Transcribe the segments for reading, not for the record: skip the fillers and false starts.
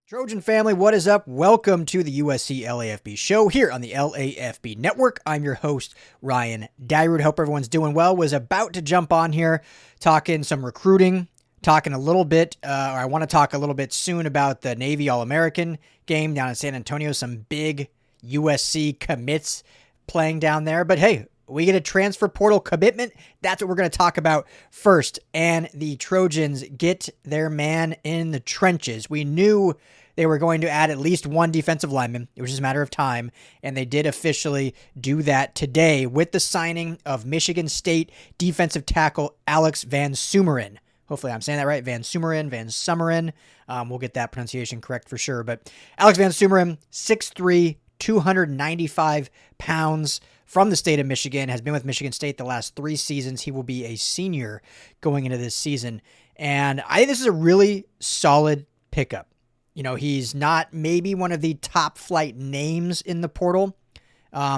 Trojan family, what is up? Welcome to the USC LAFB show here on the LAFB network. I'm your host, Ryan Dyrud. Hope everyone's doing well. Was about to jump on here, talking some recruiting, talking a little bit, or I want to talk a little bit soon about the Navy All-American game down in San Antonio. Some big USC commits playing down there. But hey, we get a transfer portal commitment. That's what we're going to talk about first. And the Trojans get their man in the trenches. We knew they were going to add at least one defensive lineman. It was just a matter of time. And they did officially do that today with the signing of Michigan State defensive tackle Alex VanSumeren. Hopefully I'm saying that right. VanSumeren. We'll get that pronunciation correct for sure. But Alex VanSumeren, 6'3", 295 pounds, from the state of Michigan, has been with Michigan State the last 3 seasons. He will be a senior going into this season. And I think this is a really solid pickup. You know, he's not maybe one of the top flight names in the portal.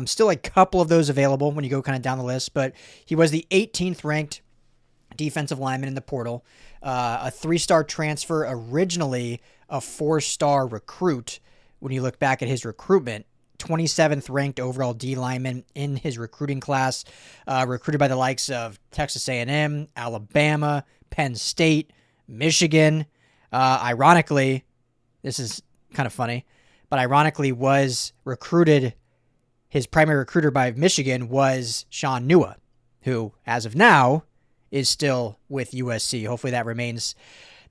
Still a couple of those available when you go kind of down the list, but he was the 18th ranked defensive lineman in the portal, a 3-star transfer, originally a 4-star recruit. When you look back at his recruitment, 27th ranked overall D lineman in his recruiting class, recruited by the likes of Texas A&M, Alabama, Penn State, Michigan. Ironically, this is kind of funny, but ironically was recruited, his primary recruiter by Michigan was Sean Nua, who, as of now, is still with USC. Hopefully that remains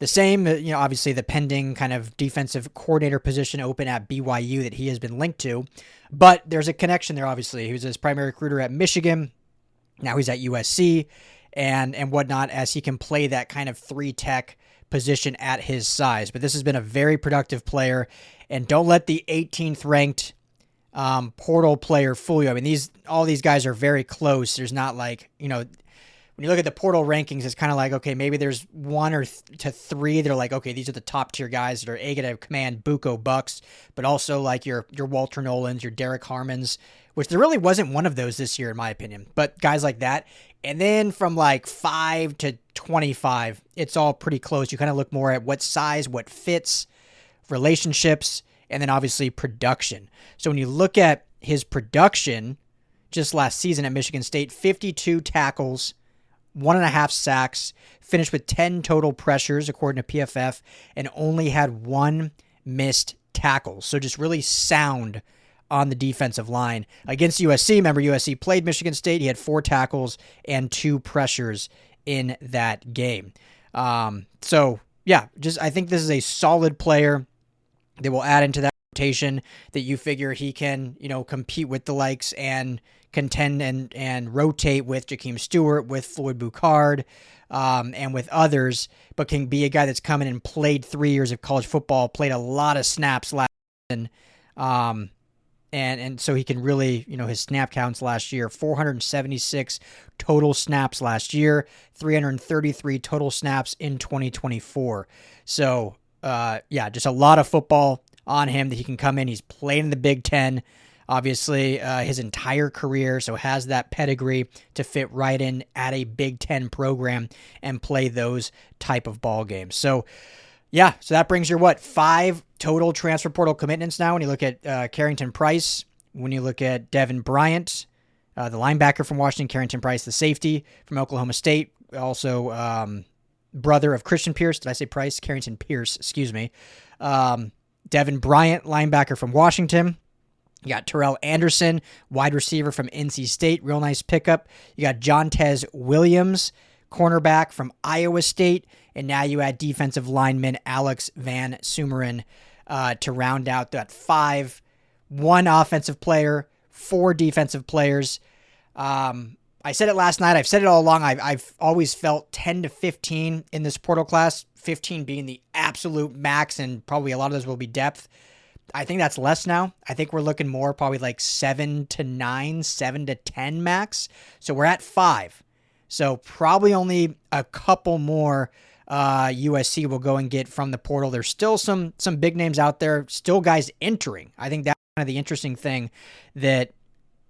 the same. You know, obviously the pending kind of defensive coordinator position open at BYU that he has been linked to, but there's a connection there. Obviously, he was his primary recruiter at Michigan. Now he's at USC and whatnot, as he can play that kind of 3-tech position at his size. But this has been a very productive player, and don't let the 18th ranked portal player fool you. I mean, all these guys are very close. There's not like, you know, when you look at the portal rankings, it's kind of like, okay, maybe there's 1 or to 3 that are like, okay, these are the top tier guys that are going to command Buco bucks, but also like your Walter Nolans, your Derek Harmons, which there really wasn't one of those this year, in my opinion, but guys like that. And then from like 5 to 25, it's all pretty close. You kind of look more at what size, what fits, relationships, and then obviously production. So when you look at his production just last season at Michigan State, 52 tackles, 1.5 sacks, finished with 10 total pressures according to PFF, and only had 1 missed tackle. So just really sound on the defensive line. Against USC, remember USC played Michigan State. He had 4 tackles and 2 pressures in that game. So yeah, I think this is a solid player that will add into that rotation that you figure he can, you know, compete with the likes and contend and rotate with Jakeem Stewart, with Floyd Boucard, and with others, but can be a guy that's come in and played 3 years of college football, played a lot of snaps last season, and so he can really, you know, his snap counts last year, 476 total snaps last year, 333 total snaps in 2024. So, yeah, just a lot of football on him that he can come in. He's played in the Big Ten, obviously, his entire career, so has that pedigree to fit right in at a Big Ten program and play those type of ball games. So, yeah, so that brings your, 5 total transfer portal commitments now when you look at Carrington Price, when you look at Devin Bryant, the linebacker from Washington, Carrington Price, the safety from Oklahoma State, also brother of Christian Pierce. Did I say Price? Carrington Pierce, excuse me. Devin Bryant, linebacker from Washington. You got Terrell Anderson, wide receiver from NC State. Real nice pickup. You got Jontez Williams, cornerback from Iowa State. And now you add defensive lineman Alex VanSumeren to round out that 5. 1 offensive player, 4 defensive players. I said it last night. I've said it all along. I've always felt 10 to 15 in this portal class, 15 being the absolute max, and probably a lot of those will be depth. I think that's less now. I think we're looking more probably like 7 to 9, 7 to 10 max. So we're at 5. So probably only a couple more USC will go and get from the portal. There's still some big names out there, still guys entering. I think that's kind of the interesting thing that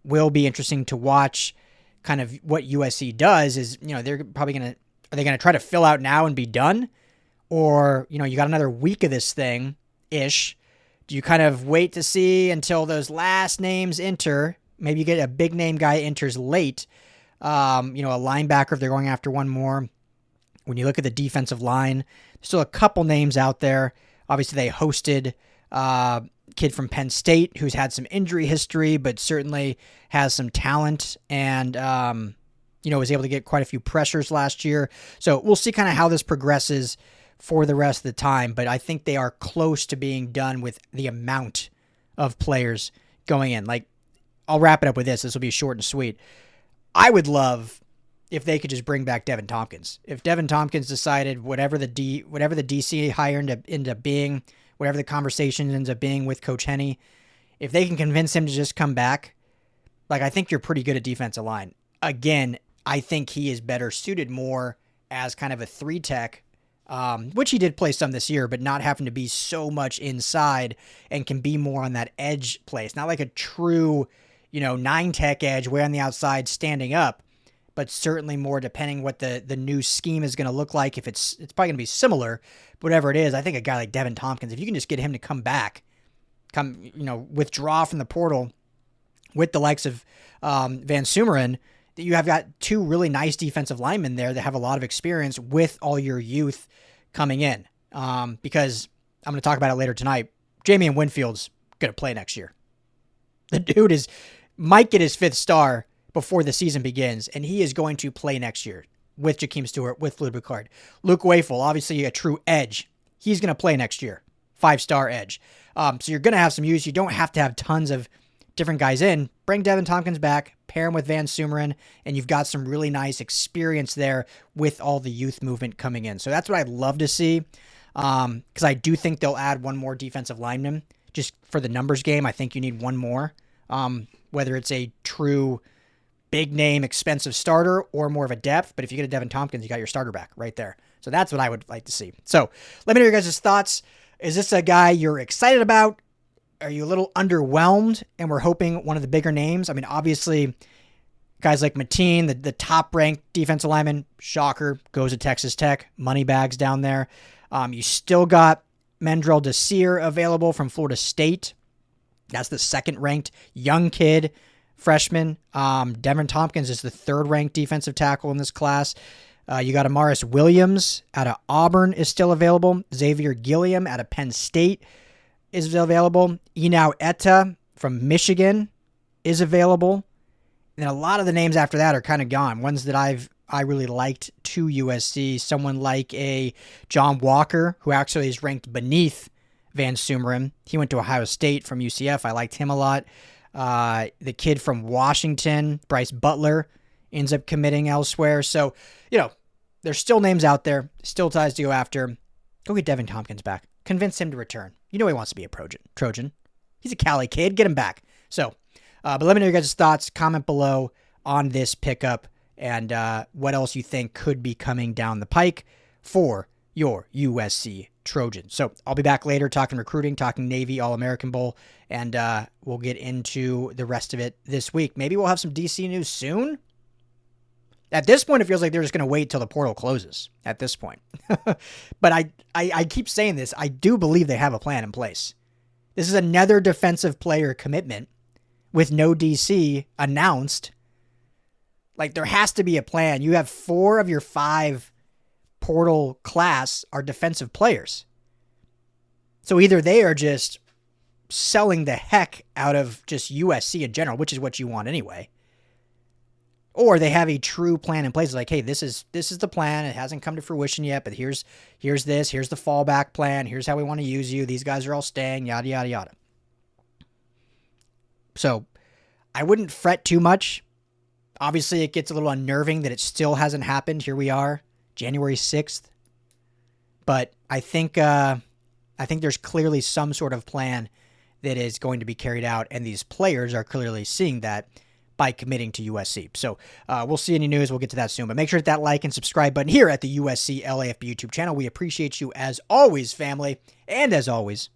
will be interesting to watch. Kind of what USC does is, you know, they're probably are they going to try to fill out now and be done? Or, you know, you got another week of this thing ish? Do you kind of wait to see until those last names enter? Maybe you get a big name guy enters late. A linebacker if they're going after one more. When you look at the defensive line, there's still a couple names out there. Obviously, they hosted a kid from Penn State who's had some injury history, but certainly has some talent and, was able to get quite a few pressures last year. So we'll see kind of how this progresses for the rest of the time, but I think they are close to being done with the amount of players going in. Like, I'll wrap it up with this. This will be short and sweet. I would love if they could just bring back Devin Tompkins. If Devin Tompkins decided whatever the DC hire ended up being, whatever the conversation ends up being with Coach Henne, if they can convince him to just come back, like, I think you're pretty good at defensive line. Again, I think he is better suited more as kind of a 3-tech, which he did play some this year, but not having to be so much inside and can be more on that edge place. Not like a true, 9-tech edge way on the outside standing up, but certainly more depending what the new scheme is going to look like. If it's probably going to be similar, whatever it is. I think a guy like Devin Tompkins, if you can just get him to come back, withdraw from the portal with the likes of VanSumeren, that you have got two really nice defensive linemen there that have a lot of experience with all your youth coming in. Because I'm going to talk about it later tonight. Jamie Winfield's going to play next year. The dude might get his 5th star before the season begins, and he is going to play next year with Jakeem Stewart, with Fluid Picard. Luke Wafel, obviously a true edge. He's going to play next year. 5-star edge. So you're going to have some use. You don't have to have tons of different guys in. Bring Devin Tompkins back, pair him with VanSumeren, and you've got some really nice experience there with all the youth movement coming in. So that's what I'd love to see, because I do think they'll add one more defensive lineman just for the numbers game. I think you need one more, whether it's a true big name, expensive starter or more of a depth. But if you get a Devin Tompkins, you got your starter back right there. So that's what I would like to see. So let me know your guys' thoughts. Is this a guy you're excited about? Are you a little underwhelmed and we're hoping one of the bigger names? I mean, obviously, guys like Mateen, the top-ranked defensive lineman, shocker, goes to Texas Tech, money bags down there. You still got Mendrell Desir available from Florida State. That's the 2nd-ranked young kid, freshman. Devin Tompkins is the 3rd-ranked defensive tackle in this class. You got Amaris Williams out of Auburn is still available. Xavier Gilliam out of Penn State is available. Inau Etta from Michigan is available. And a lot of the names after that are kind of gone. Ones that I really liked to USC. Someone like a John Walker, who actually is ranked beneath VanSumeren. He went to Ohio State from UCF. I liked him a lot. The kid from Washington, Bryce Butler, ends up committing elsewhere. So, there's still names out there, still ties to go after. Go get Devin Tompkins back. Convince him to return. He wants to be a Trojan. He's a Cali kid. Get him back. So, but let me know your guys' thoughts. Comment below on this pickup and what else you think could be coming down the pike for your USC Trojans. So I'll be back later talking recruiting, talking Navy All-American Bowl, and we'll get into the rest of it this week. Maybe we'll have some DC news soon. At this point, it feels like they're just going to wait till the portal closes at this point. But I keep saying this. I do believe they have a plan in place. This is another defensive player commitment with no DC announced. Like, there has to be a plan. You have 4 of your 5 portal class are defensive players. So either they are just selling the heck out of just USC in general, which is what you want anyway, or they have a true plan in place. Like, hey, this is the plan. It hasn't come to fruition yet, but here's the fallback plan. Here's how we want to use you. These guys are all staying, yada, yada, yada. So I wouldn't fret too much. Obviously, it gets a little unnerving that it still hasn't happened. Here we are, January 6th. But I think there's clearly some sort of plan that is going to be carried out, and these players are clearly seeing that by committing to USC. So we'll see any news. We'll get to that soon. But make sure to hit that like and subscribe button here at the USC LAFB YouTube channel. We appreciate you as always, family. And as always,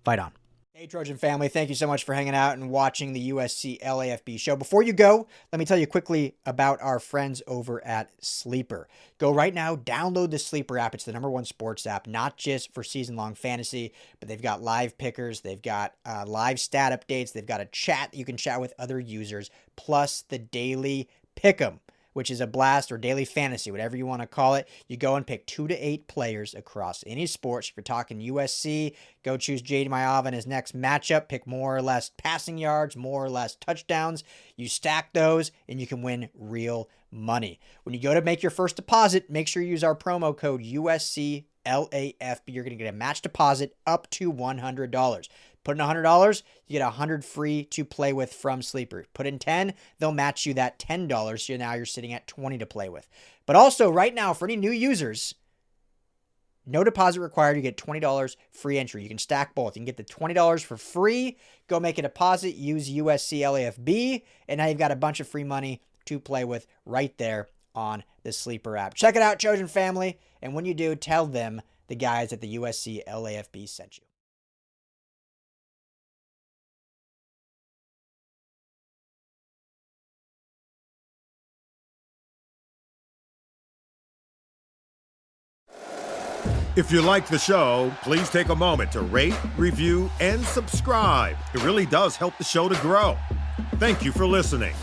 fight on. Hey, Trojan family, thank you so much for hanging out and watching the USC LAFB show. Before you go, let me tell you quickly about our friends over at Sleeper. Go right now, download the Sleeper app. It's the #1 sports app, not just for season-long fantasy, but they've got live pickers, they've got live stat updates, they've got a chat that you can chat with other users, plus the daily pick'em, which is a blast, or daily fantasy, whatever you want to call it. You go and pick 2 to 8 players across any sports. If you're talking USC, go choose Jade Mayava in his next matchup. Pick more or less passing yards, more or less touchdowns. You stack those, and you can win real money. When you go to make your first deposit, make sure you use our promo code USCLAFB. You're going to get a match deposit up to $100. Put in $100, you get $100 free to play with from Sleeper. Put in 10, they'll match you that $10, so now you're sitting at 20 to play with. But also, right now, for any new users, no deposit required. You get $20 free entry. You can stack both. You can get the $20 for free. Go make a deposit. Use USC LAFB, and now you've got a bunch of free money to play with right there on the Sleeper app. Check it out, Trojan family, and when you do, tell them the guys at the USC LAFB sent you. If you like the show, please take a moment to rate, review, and subscribe. It really does help the show to grow. Thank you for listening.